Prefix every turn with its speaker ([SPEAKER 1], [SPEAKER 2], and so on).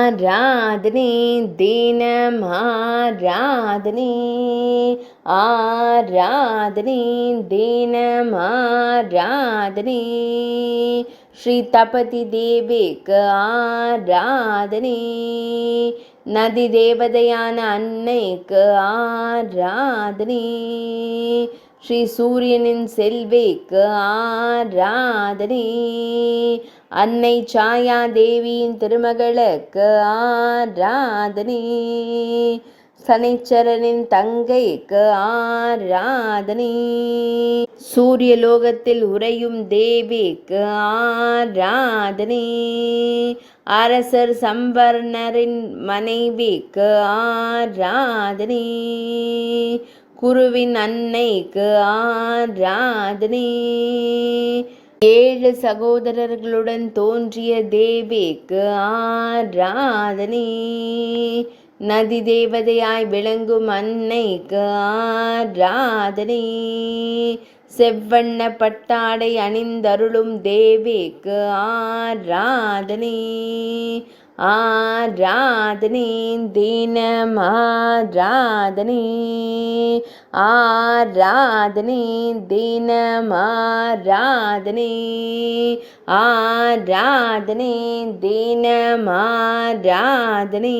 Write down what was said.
[SPEAKER 1] ஆராதனை தினம் ஆராதனை ஆராதனை தினம் ஆராதனை ஸ்ரீ தபதி தேவிக்கு ஆராதனை நதி தேவதையான அன்னைக்கு ஆராதனை ஸ்ரீ சூரியனின் செல்விக்கு ஆராதனை அன்னை சாயா தேவியின் திருமகளுக்கு ஆராதனை சனிச்சரனின் தங்கைக்கு ஆராதனை சூரியலோகத்தில் உறையும் தேவிக்கு ஆராதனை அரசர் சம்பர்ணரின் மனைவிக்கு ஆராதனை குருவின் அன்னைக்கு ஆராதனை 7 சகோதரர்களுடன் தோன்றிய தேவிக்கு ஆராதனை நதி தேவதையாய் விளங்கும் அன்னைக்கு ஆராதனை செவ்வண்ண பட்டாடை அணிந்தருளும் தேவிக்கு ஆராதனை ஆராதனை தினம் ஆராதனை ஆராதனை தினம் ஆராதனை ஆராதனை தினம் ஆராதனை